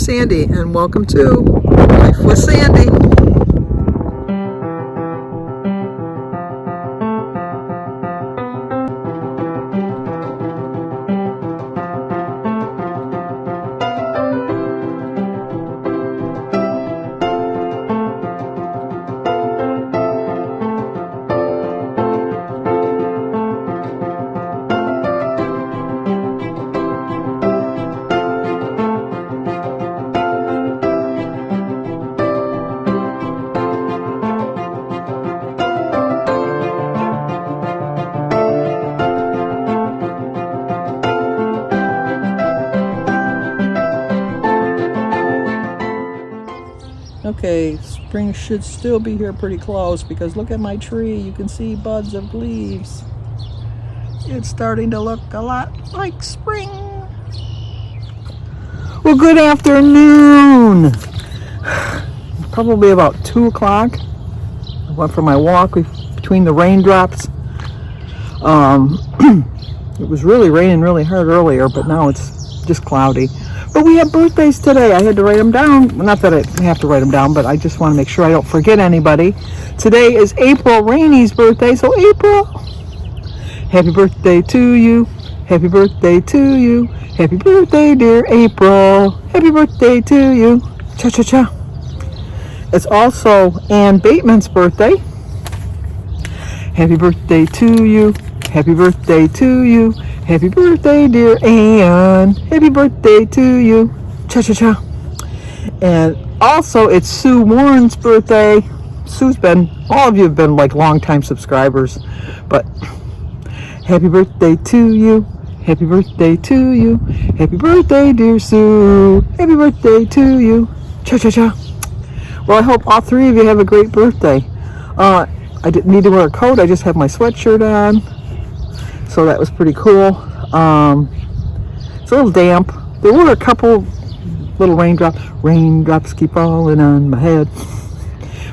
Sandy, and welcome to Life with Sandy. Okay, spring should still be here pretty close because look at my tree. You can see buds of leaves. It's starting to look a lot like spring. Well, good afternoon. Probably about 2 o'clock. I went for my walk between the raindrops. It was really raining really hard earlier, but now it's just cloudy. But we have birthdays today. I had to write them down. Not that I have to write them down, but I just want to make sure I don't forget anybody. Today is April Rainey's birthday. So April, happy birthday to you. Happy birthday to you. Happy birthday, dear April. Happy birthday to you. Cha-cha-cha. It's also Ann Bateman's birthday. Happy birthday to you. Happy birthday to you. Happy birthday, dear Ann. Happy birthday to you. Cha-cha-cha. And also, it's Sue Warren's birthday. All of you have been like long-time subscribers. But happy birthday to you. Happy birthday to you. Happy birthday, dear Sue. Happy birthday to you. Cha-cha-cha. Well, I hope all 3 of you have a great birthday. I didn't need to wear a coat. I just have my sweatshirt on. So that was pretty cool. It's a little damp. There were a couple little raindrops. Raindrops keep falling on my head.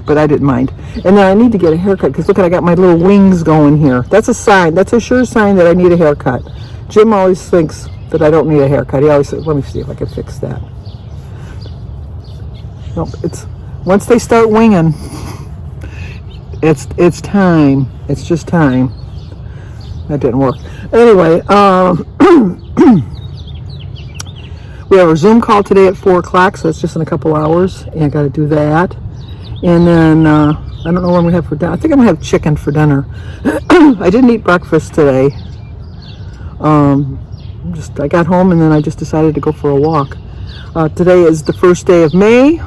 But I didn't mind. And then I need to get a haircut because look, I got my little wings going here. That's a sign. That's a sure sign that I need a haircut. Jim always thinks that I don't need a haircut. He always says, let me see if I can fix that. Nope, it's once they start winging, it's time. It's just time. That didn't work. Anyway, we have our Zoom call today at 4 o'clock, so it's just in a couple hours, and I got to do that. And then, I don't know what we have for dinner. I think I'm going to have chicken for dinner. I didn't eat breakfast today. I got home, and then I just decided to go for a walk. Today is the first day of May,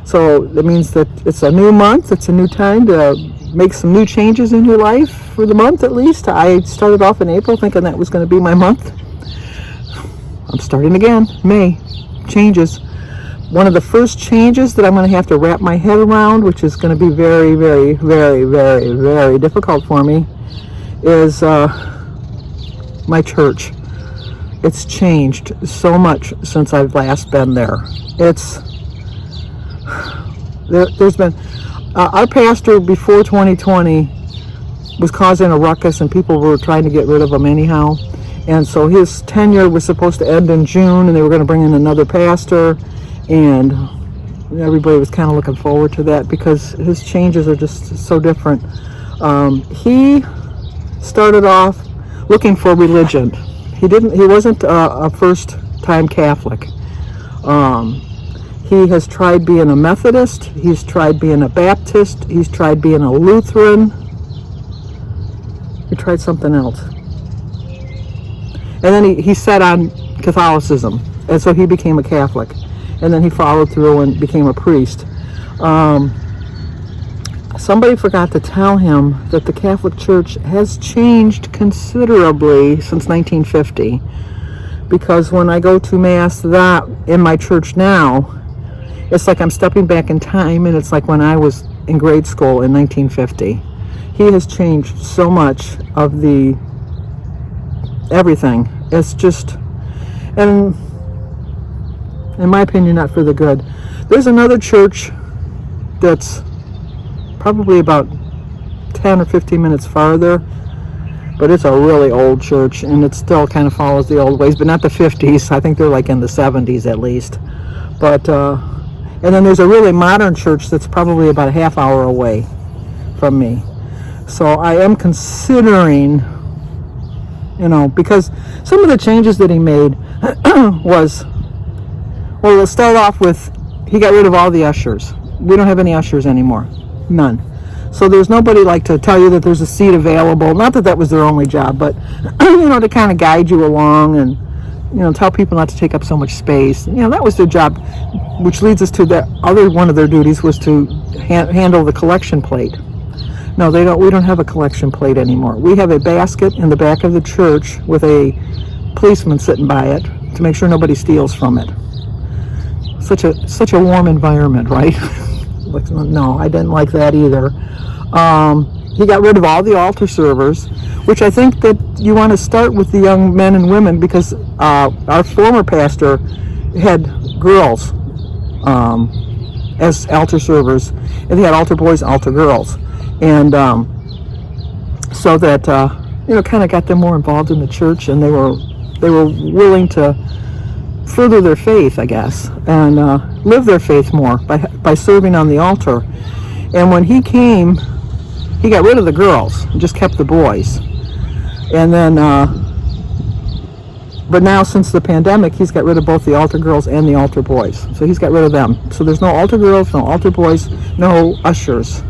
so that means that it's a new month. It's a new time to make some new changes in your life for the month at least. I started off in April thinking that was going to be my month. I'm starting again. May. Changes. One of the first changes that I'm going to have to wrap my head around, which is going to be very, very, very, very, very difficult for me, is my church. It's changed so much since I've last been there. There's been our pastor before 2020 was causing a ruckus and people were trying to get rid of him anyhow. And so his tenure was supposed to end in June and they were going to bring in another pastor. And everybody was kind of looking forward to that because his changes are just so different. He started off looking for religion. He wasn't a first-time Catholic. He has tried being a Methodist, he's tried being a Baptist, he's tried being a Lutheran. He tried something else. And then he set on Catholicism, and so he became a Catholic. And then he followed through and became a priest. Somebody forgot to tell him that the Catholic Church has changed considerably since 1950. Because when I go to Mass in my church now, it's like I'm stepping back in time, and it's like when I was in grade school in 1950. He has changed so much of everything. It's just, and in my opinion, not for the good. There's another church that's probably about 10 or 15 minutes farther, but it's a really old church, and it still kind of follows the old ways, but not the 50s. I think they're like in the 70s at least. But and then there's a really modern church that's probably about a half hour away from me. So I am considering, because some of the changes that he made was, well, let's start off with, he got rid of all the ushers. We don't have any ushers anymore. None. So there's nobody like to tell you that there's a seat available. Not that that was their only job, but, to kind of guide you along and, tell people not to take up so much space. That was their job, which leads us to the other one of their duties was to handle the collection plate. No, they don't. We don't have a collection plate anymore. We have a basket in the back of the church with a policeman sitting by it to make sure nobody steals from it. Such a warm environment, right? No, I didn't like that either. He got rid of all the altar servers, which I think that you want to start with the young men and women, because our former pastor had girls as altar servers, and he had altar boys, altar girls, and so that kind of got them more involved in the church, and they were willing to further their faith, I guess, and live their faith more by serving on the altar. And when he came, he got rid of the girls and just kept the boys. And then, but now since the pandemic, he's got rid of both the altar girls and the altar boys. So he's got rid of them. So there's no altar girls, no altar boys, no ushers.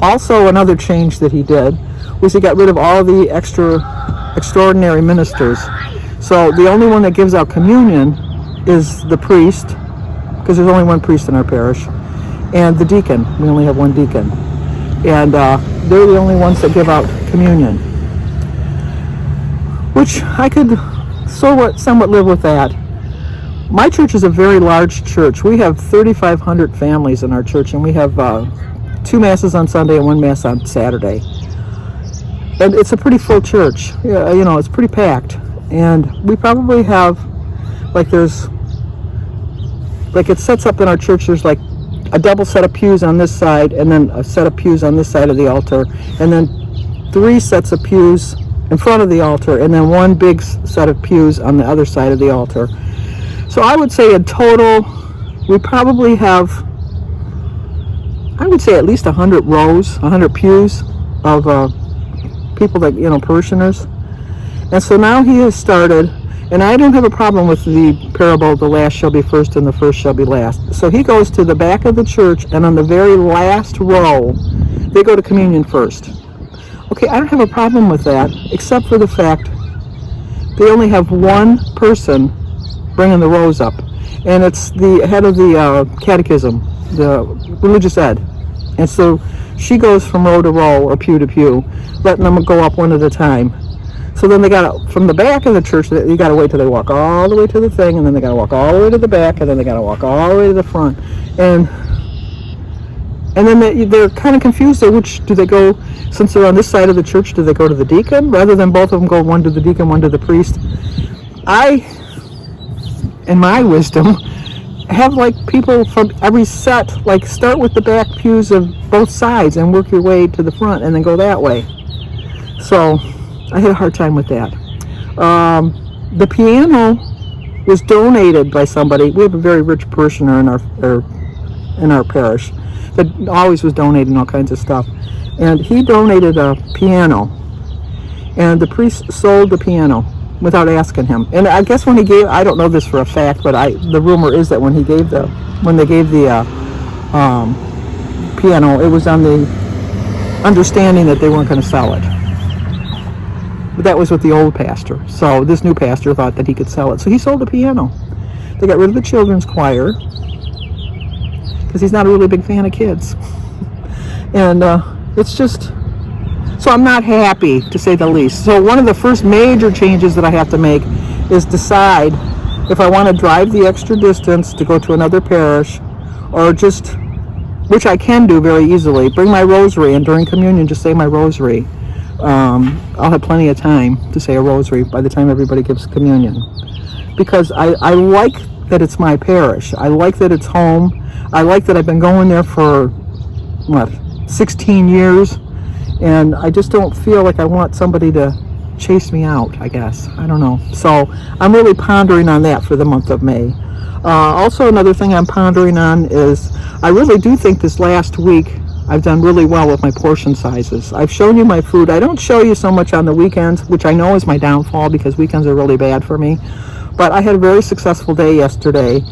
Also, another change that he did was he got rid of all the extraordinary ministers. So the only one that gives out communion is the priest, because there's only one priest in our parish, and the deacon. We only have one deacon. And they're the only ones that give out communion, which I could somewhat live with that. My church is a very large church. We have 3,500 families in our church, and we have 2 masses on Sunday and 1 mass on Saturday. And it's a pretty full church. It's pretty packed. And we probably have, it sets up in our church, there's like a double set of pews on this side, and then a set of pews on this side of the altar, and then 3 sets of pews in front of the altar, and then 1 big set of pews on the other side of the altar. So I would say in total, we probably have, I would say at least 100 rows, 100 pews of people that, parishioners. And so now he has started, and I don't have a problem with the parable, the last shall be first and the first shall be last. So he goes to the back of the church, and on the very last row, they go to communion first. Okay, I don't have a problem with that, except for the fact they only have 1 person bringing the rows up. And it's the head of the catechism, the religious ed. And so she goes from row to row, or pew to pew, letting them go up one at a time. So then they got to, from the back of the church, you got to wait till they walk all the way to the thing, and then they got to walk all the way to the back, and then they got to walk all the way to the front. And then they're kind of confused. Which do they go, since they're on this side of the church, do they go to the deacon, rather than both of them go, one to the deacon, one to the priest? I, in my wisdom, have people from every set, start with the back pews of both sides and work your way to the front and then go that way. So I had a hard time with that. The piano was donated by somebody. We have a very rich parishioner in our parish that always was donating all kinds of stuff. And he donated a piano. And the priest sold the piano without asking him. And I guess when he gave, I don't know this for a fact, but the rumor is that when they gave the piano, it was on the understanding that they weren't going to sell it. But that was with the old pastor. So this new pastor thought that he could sell it. So he sold the piano. They got rid of the children's choir, because he's not a really big fan of kids. And it's just, so I'm not happy, to say the least. So one of the first major changes that I have to make is decide if I want to drive the extra distance to go to another parish, or just, which I can do very easily, bring my rosary, and during communion just say my rosary. I'll have plenty of time to say a rosary by the time everybody gives communion, because I like that it's my parish. I like that it's home. I like that I've been going there for 16 years, and I just don't feel like I want somebody to chase me out, I guess. I don't know. So I'm really pondering on that for the month of May. Also, another thing I'm pondering on is I really do think this last week I've done really well with my portion sizes. I've shown you my food. I don't show you so much on the weekends, which I know is my downfall because weekends are really bad for me. But I had a very successful day yesterday.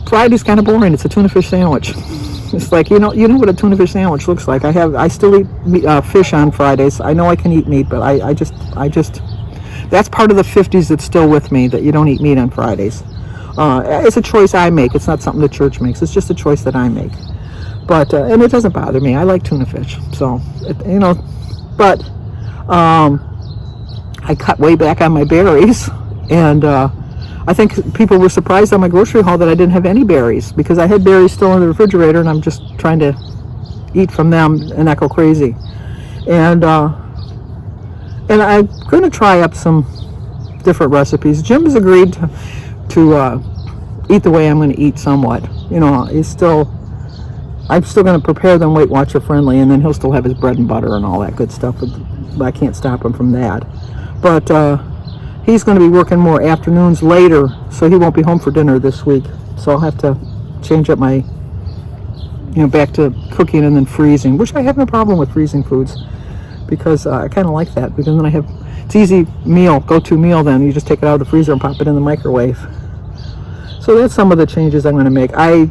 Friday's kind of boring. It's a tuna fish sandwich. It's like, you know what a tuna fish sandwich looks like. I still eat fish on Fridays. I know I can eat meat, but I just that's part of the 50s that's still with me, that you don't eat meat on Fridays. It's a choice I make. It's not something the church makes. It's just a choice that I make. But and it doesn't bother me. I like tuna fish. So but I cut way back on my berries, and I think people were surprised on my grocery haul that I didn't have any berries, because I had berries still in the refrigerator, and I'm just trying to eat from them and not go crazy. And I'm going to try up some different recipes. Jim has agreed to eat the way I'm going to eat somewhat. I'm still going to prepare them Weight Watcher friendly, and then he'll still have his bread and butter and all that good stuff, but I can't stop him from that. But he's going to be working more afternoons later, so he won't be home for dinner this week. So I'll have to change up my, back to cooking and then freezing, which I have no problem with freezing foods, because I kind of like that, because then it's easy meal, go-to meal then. You just take it out of the freezer and pop it in the microwave. So that's some of the changes I'm going to make. I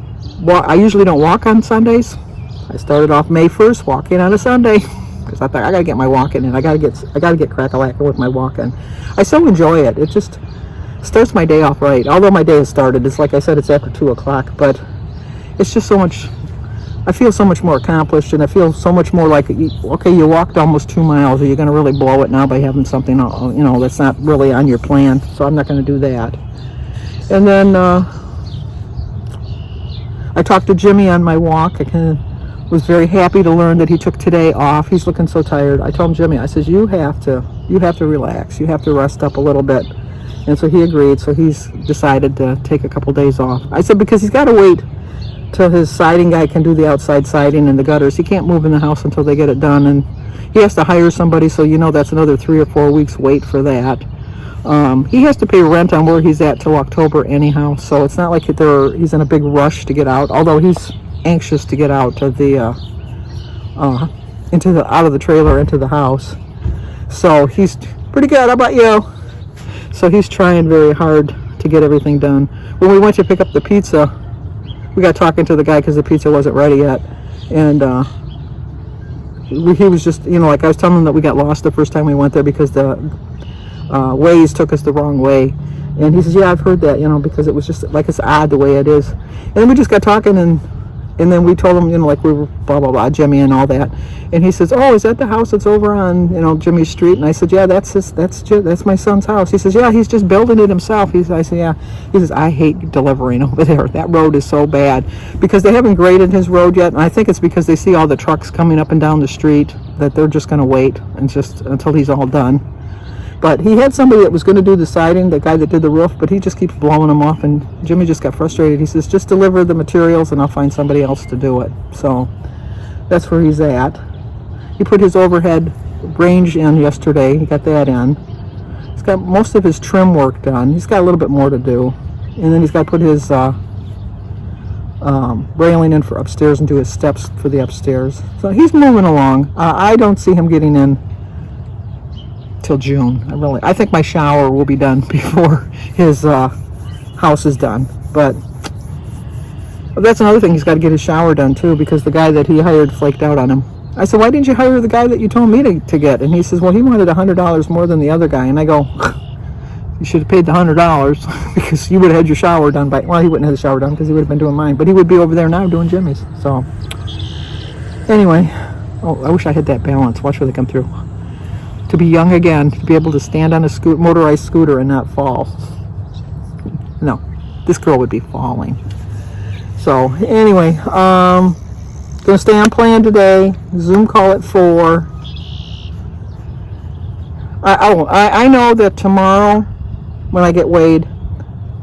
usually don't walk on Sundays. I started off May 1st walking on a Sunday, because I thought I got to get my walking in. I got to get crack-a-lackin' with my walking. I so enjoy it. It just starts my day off right. Although my day has started, it's like I said, it's after 2 o'clock, but it's just so much. I feel so much more accomplished, and I feel so much more like, okay, you walked almost 2 miles. Are you going to really blow it now by having something, that's not really on your plan? So I'm not going to do that. And then I talked to Jimmy on my walk. I kind of was very happy to learn that he took today off. He's looking so tired. I told him, Jimmy, I says, you have to relax. You have to rest up a little bit. And so he agreed. So he's decided to take a couple days off. I said, because he's got to wait till his siding guy can do the outside siding and the gutters. He can't move in the house until they get it done, and he has to hire somebody, so that's another 3 or 4 weeks wait for that. He has to pay rent on where he's at till October anyhow, so it's not like he's in a big rush to get out, although he's anxious to get out of out of the trailer into the house. So he's pretty good. How about you? So he's trying very hard to get everything done. When we went to pick up the pizza, we got talking to the guy because the pizza wasn't ready yet, and he was just, like I was telling him that we got lost the first time we went there because the Waze took us the wrong way, and he says, yeah, I've heard that, because it was just like, it's odd the way it is. And then we just got talking, and then we told him, like we were blah blah blah, Jimmy and all that, and he says, oh, is that the house that's over on Jimmy's street? And I said, yeah, that's my son's house. He says, yeah, he's just building it himself. I said, yeah. He says, I hate delivering over there. That road is so bad, because they haven't graded his road yet, and I think it's because they see all the trucks coming up and down the street that they're just going to wait and just until he's all done. But he had somebody that was going to do the siding, the guy that did the roof, but he just keeps blowing them off, and Jimmy just got frustrated. He says, just deliver the materials and I'll find somebody else to do it. So that's where he's at. He put his overhead range in yesterday. He got that in. He's got most of his trim work done. He's got a little bit more to do. And then he's got to put his railing in for upstairs and do his steps for the upstairs. So he's moving along. I don't see him getting in till June. I think my shower will be done before his house is done. But that's another thing. He's got to get his shower done too, because the guy that he hired flaked out on him. I said, why didn't you hire the guy that you told me to get? And he says, well, he wanted $100 more than the other guy. And I go, you should have paid the $100 because you would have had your shower done well, he wouldn't have the shower done because he would have been doing mine, but he would be over there now doing Jimmy's. So anyway, I wish I had that balance. Watch where they come through. To be young again, to be able to stand on a motorized scooter and not fall. No, this girl would be falling. So anyway, gonna stay on plan today. Zoom call at 4. I know that tomorrow when I get weighed,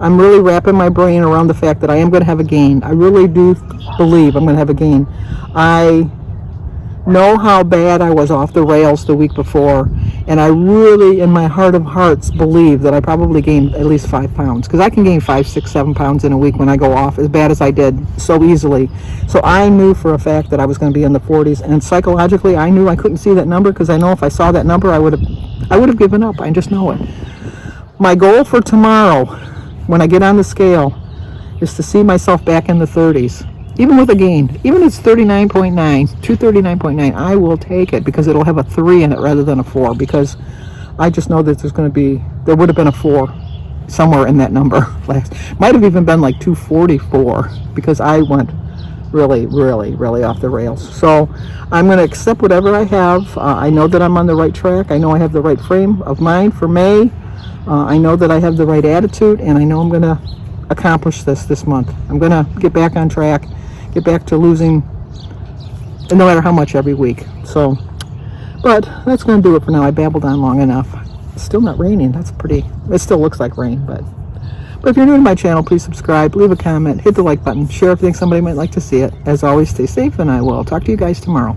I'm really wrapping my brain around the fact that I am going to have a gain. I really do believe I'm going to have a gain. I know how bad I was off the rails the week before, And I really, in my heart of hearts, believe that I probably gained at least 5 pounds, because I can gain 5, 6, 7 pounds in a week when I go off as bad as I did so easily. So I knew for a fact that I was going to be in the 40s, and psychologically I knew I couldn't see that number, because I know if I saw that number I would have given up. I just know it. My goal for tomorrow, when I get on the scale, is to see myself back in the 30s. Even with a gain, even if it's 39.9, 239.9, I will take it, because it'll have a 3 in it rather than a 4, because I just know that there would have been a 4 somewhere in that number. Might have even been like 244, because I went really, really, really off the rails. So I'm going to accept whatever I have. I know that I'm on the right track. I know I have the right frame of mind for May. I know that I have the right attitude, and I know I'm going to accomplish this month. I'm going to get back on track, get back to losing no matter how much every week. So, but that's going to do it for now. I babbled on long enough. It's still not raining. It still looks like rain, but if you're new to my channel, please subscribe, leave a comment, hit the like button, share if you think somebody might like to see it. As always, stay safe, and I will talk to you guys tomorrow.